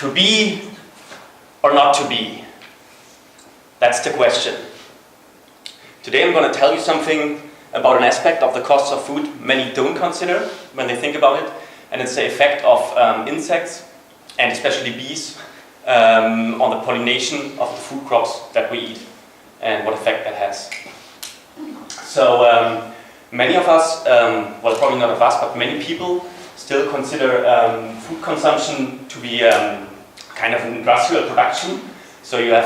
To be or not to be? That's the question. Today I'm going to tell you something about an aspect of the costs of food many don't consider when they think about it, and it's the effect of insects, and especially bees, on the pollination of the food crops that we eat, and what effect that has. So many of us, well, probably not of us, but many people still consider food consumption to be kind of an industrial production. So you have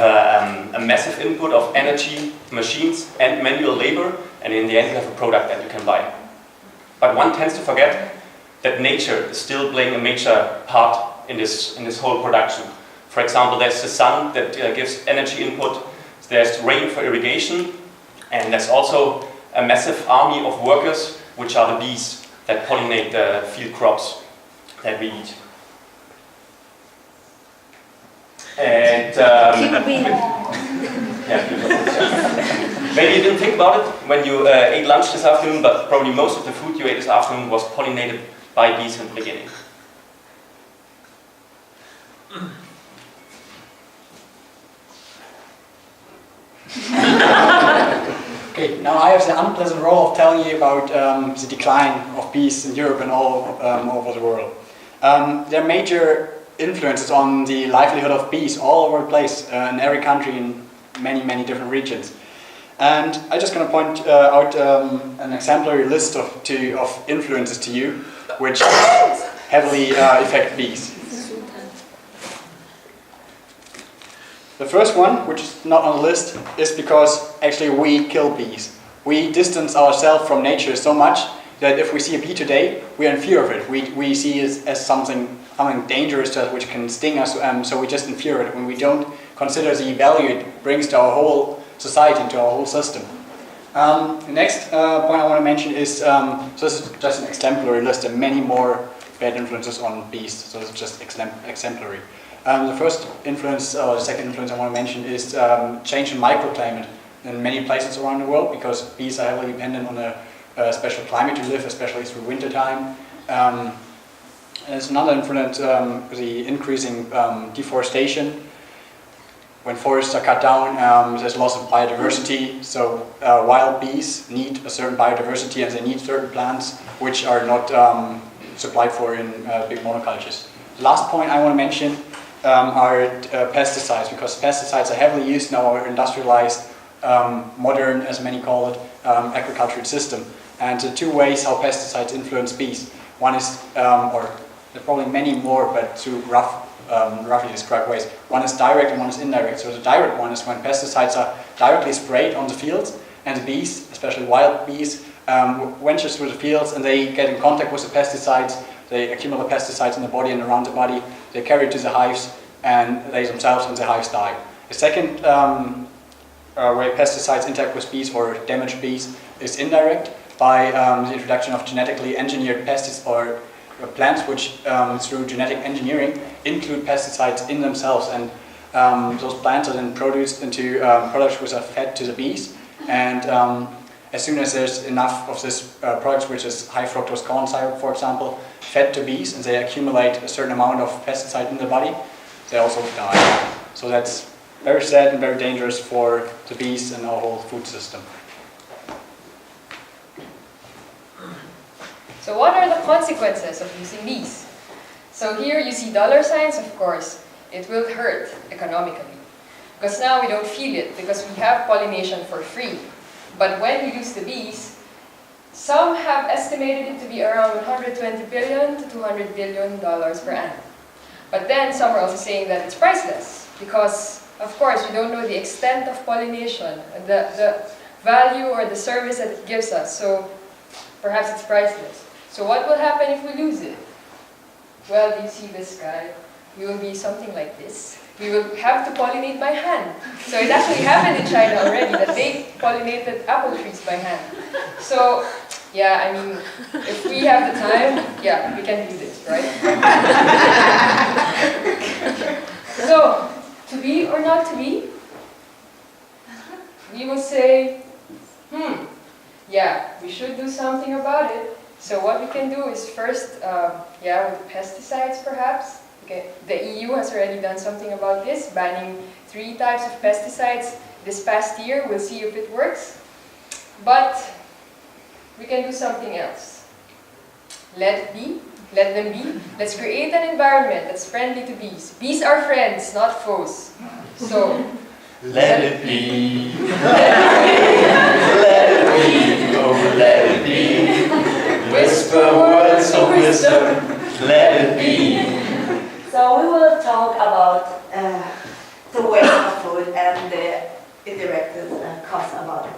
a massive input of energy, machines, and manual labor, and in the end you have a product that you can buy. But one tends to forget that nature is still playing a major part in this whole production. For example, there's the sun that gives energy input, there's rain for irrigation, and there's also a massive army of workers, which are the bees that pollinate the field crops that we eat. And maybe you didn't think about it when you ate lunch this afternoon, but probably most of the food you ate this afternoon was pollinated by bees in the beginning. Okay, now I have the unpleasant role of telling you about the decline of bees in Europe and all over the world. There are major influences on the livelihood of bees all over the place, in every country, in many different regions. And I'm just going to point out an exemplary list of influences to you, which heavily affect bees. The first one, which is not on the list, is because actually we kill bees. We distance ourselves from nature so much that if we see a bee today, we are in fear of it. We see it as something dangerous to us, which can sting us, so we just in fear of it when we don't consider the value it brings to our whole society and to our whole system. The next point I want to mention is, so this is just an exemplary list. There are many more bad influences on bees, so it's just exemplary. The first influence, or the second influence I want to mention is change in microclimate in many places around the world, because bees are heavily dependent on a special climate to live, especially through winter time. There's another influence, the increasing deforestation. When forests are cut down, there's loss of biodiversity, so wild bees need a certain biodiversity and they need certain plants which are not supplied for in big monocultures. The last point I want to mention are pesticides, because pesticides are heavily used in our industrialized, modern, as many call it, agricultural system. And the two ways how pesticides influence bees. One is, or there are probably many more, but two roughly described ways. One is direct and one is indirect. So the direct one is when pesticides are directly sprayed on the fields, and the bees, especially wild bees, venture through the fields and they get in contact with the pesticides. They accumulate pesticides in the body and around the body. They carry it to the hives, and they themselves and the hives die. The second way pesticides interact with bees or damage bees is indirect, by the introduction of genetically engineered pesticides or plants which, through genetic engineering, include pesticides in themselves, and those plants are then produced into products which are fed to the bees. And as soon as there's enough of this product, which is high fructose corn syrup, for example, fed to bees, and they accumulate a certain amount of pesticide in the body, they also die. So that's very sad and very dangerous for the bees and our whole food system. So what are the consequences of using bees? So here you see dollar signs, of course. It will hurt economically. Because now we don't feel it, because we have pollination for free. But when we use the bees, some have estimated it to be around $120 billion to $200 billion per annum. But then some are also saying that it's priceless, because of course we don't know the extent of pollination, the value or the service that it gives us, so perhaps it's priceless. So what will happen if we lose it? Well, you see this guy, we will be something like this. We will have to pollinate by hand. So it actually happened in China already, that they pollinated apple trees by hand. So, yeah, I mean, if we have the time, yeah, we can do this, right? So, to be or not to be? We will say, yeah, we should do something about it. So what we can do is first, with pesticides perhaps, Okay. The EU has already done something about this, banning 3 types of pesticides this past year. We'll see if it works. But we can do something else. Let it be. Let them be. Let's create an environment that's friendly to bees. Bees are friends, not foes. So, let it be. Let it be. Oh, let it be. Whisper words of wisdom. Let it be. So we will talk about the waste of food and the indirect costs about it.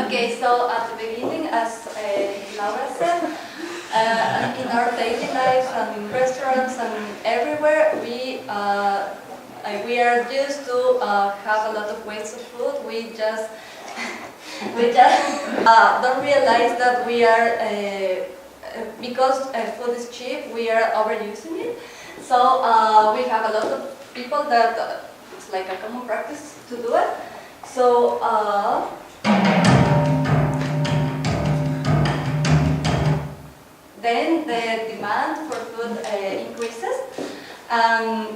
Okay, so at the beginning, as Laura said, in our daily lives and in restaurants and everywhere, we are used to have a lot of waste of food. We just don't realize that we are because food is cheap, we are overusing it. So we have a lot of people that it's like a common practice to do it. So. Then the demand for food increases, and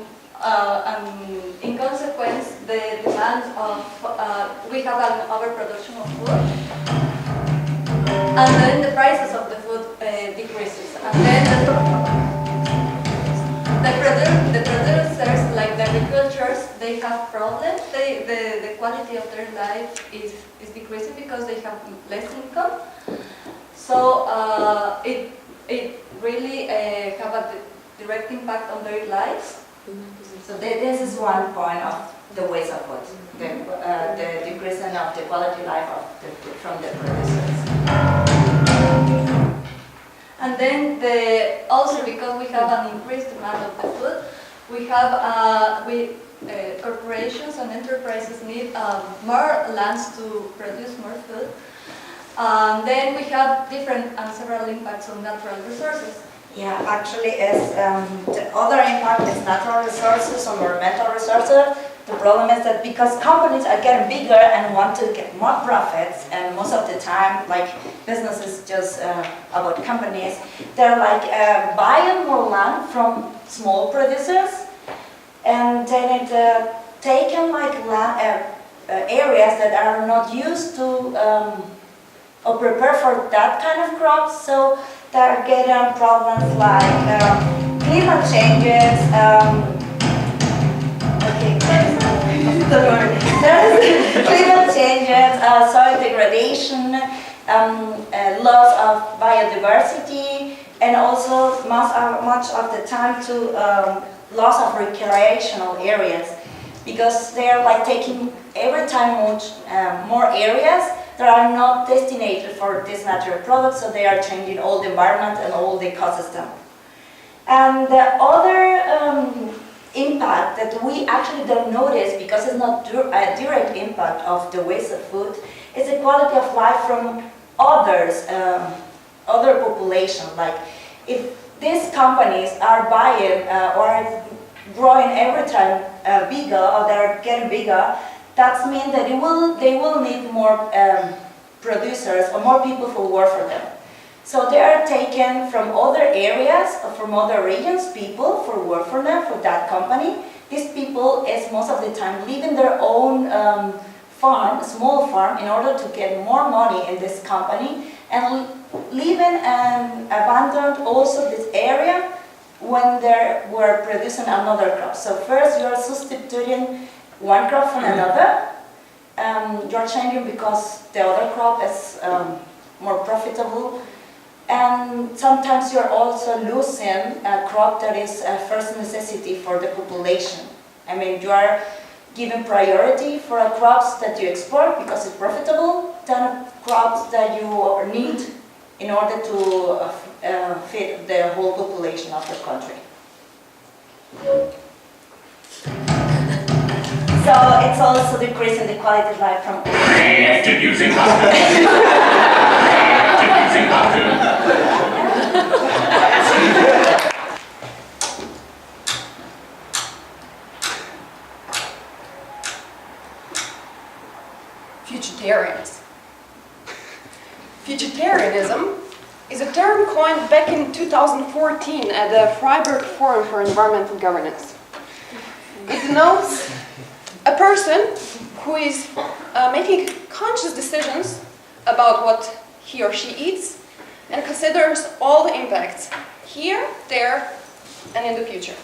in consequence, the demand of we have an overproduction of food, and then the prices of the food decreases, and then the producers, like the agricultures, they have problems. The quality of their life is decreasing because they have less income. So it really have a direct impact on their lives. So this is one point of the waste of food, the decreasing of the quality life of the food from the producers. And then also because we have an increased demand of the food, we have corporations and enterprises need more lands to produce more food. Then we have different and several impacts on natural resources. Yeah, actually, the other impact is natural resources, environmental resources. The problem is that because companies are getting bigger and want to get more profits, and most of the time, like business is just about companies, they're like buying more land from small producers, and then it taken like areas that are not used to. Or prepare for that kind of crops, so they're getting problems like climate changes. Climate changes, soil degradation, loss of biodiversity, and also much of the time to loss of recreational areas, because they're like taking every time more areas that are not designated for this natural product, so they are changing all the environment and all the ecosystem. And the other impact that we actually don't notice, because it's not a direct impact of the waste of food, is the quality of life from others, other population. Like if these companies are buying or growing every time bigger, or they're getting bigger, that means that they will need more producers or more people who work for them. So they are taken from other areas or from other regions, people for work for them, for that company. These people is most of the time leaving their own farm, small farm, in order to get more money in this company, and leaving and abandoned also this area when they were producing another crop. So first you are substituting one crop from another, you're changing because the other crop is more profitable, and sometimes you're also losing a crop that is a first necessity for the population. I mean, you are giving priority for crops that you export because it's profitable, than crops that you need in order to feed the whole population of the country. So it's also decreasing the quality of life from. Reactive using costume. Reactive using costume. Futurtarianism. Futurtarianism is a term coined back in 2014 at the Freiburg Forum for Environmental Governance. It denotes a person who is making conscious decisions about what he or she eats and considers all the impacts here, there, and in the future.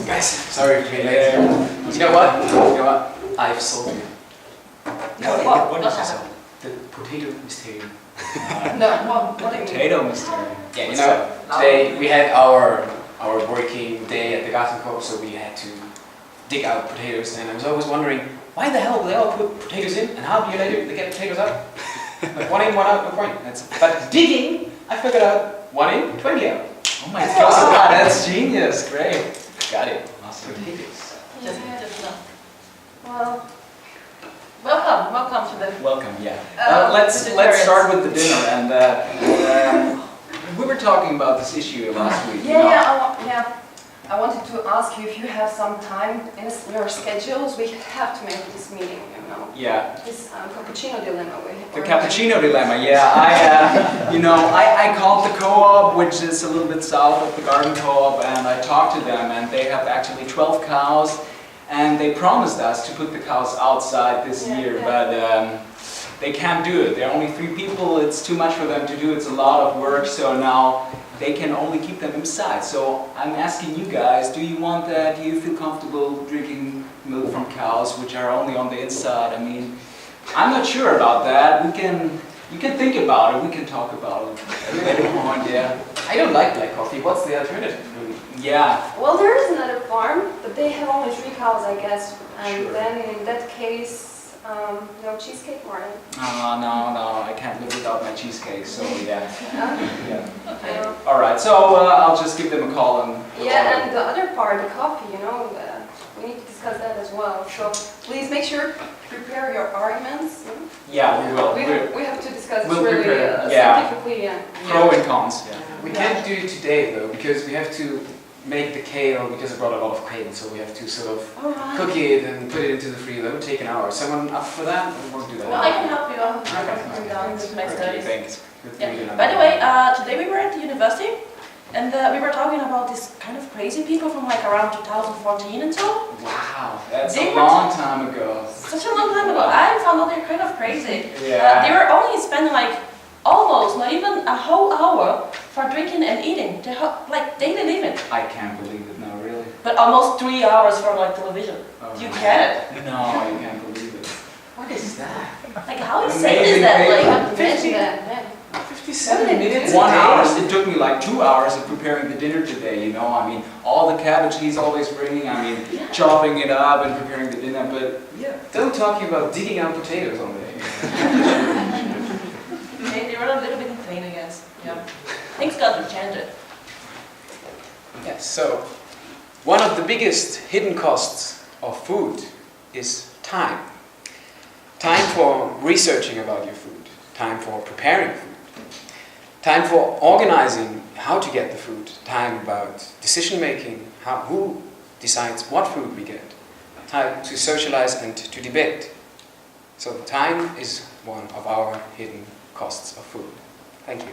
Guys, sorry for being late. You know what? I've solved it. What is happened? the potato mysterium? No, what do you mean? Potato mysterium. Yeah, you know, today we had our working day at the Garten Co, so we had to dig out potatoes, and I was always wondering, why the hell do they all put potatoes in, and how do they get potatoes out? Like 1 in, 1 out, no point. But digging, I figured out 1 in, 20 out. Oh my god, that's genius. Great. Got it. Potatoes. Just no. Well, Welcome to the. Welcome, yeah. Let's start with the dinner. And we were talking about this issue last week. I wanted to ask you if you have some time in your schedules. We have to make this meeting, you know. Yeah. This cappuccino dilemma. The cappuccino dilemma, yeah. I called the co-op, which is a little bit south of the garden co-op, and I talked to them, and they have actually 12 cows, and they promised us to put the cows outside this year, but they can't do it. There are only 3 people. It's too much for them to do. It's a lot of work, so now they can only keep them inside. So I'm asking you guys, do you want that? Do you feel comfortable drinking milk from cows, which are only on the inside? I mean, I'm not sure about that. You can think about it. We can talk about it at a later point. Yeah. I don't like black coffee. What's the alternative? Yeah. Well, there is another farm, but they have only 3 cows, I guess. And Sure. then in that case, no cheesecake, Martin. No, I can't live without my cheesecake. So yeah. Yeah. Okay. All right. So I'll just give them a call and. Yeah, and the other part, the coffee, you know, we need to discuss that as well. So please make sure to prepare your arguments. Yeah, we will. We have to discuss we'll really prepare, yeah. scientifically. Pro and cons. Yeah. We can't do it today though, because we have to make the kale, because I brought a lot of kale, so we have to sort of Alright. cook it and put it into the freezer. That would take an hour. Someone up for that? We won't do that. Well, I can help you out Okay. with my Okay, studies. thanks. Good for you to Yeah. know. By the way, today we were at the university, and we were talking about these kind of crazy people from like around 2014 and so. Wow, that's They a were long time ago. Such a long time ago. I found out they're kind of crazy. Yeah. They were only spending like almost, not even a whole hour for drinking and eating. They like daily living. I can't believe it now, really. But almost 3 hours for like television. Oh, You no. get it? No, you can't believe it. What is that? Like how insane is Amazing that? paper. Like 50. 57 minutes a 1 day? hour. It took me like 2 hours of preparing the dinner today. You know, I mean, all the cabbage he's always bringing. I mean, chopping it up and preparing the dinner. But Yeah, don't talk about digging out potatoes on there. they were a little bit insane, I guess. Yeah. Things got to change it. Yes, so one of the biggest hidden costs of food is time. Time for researching about your food, time for preparing food, time for organizing how to get the food, time about decision making, who decides what food we get, time to socialize and to debate. So time is one of our hidden costs of food. Thank you.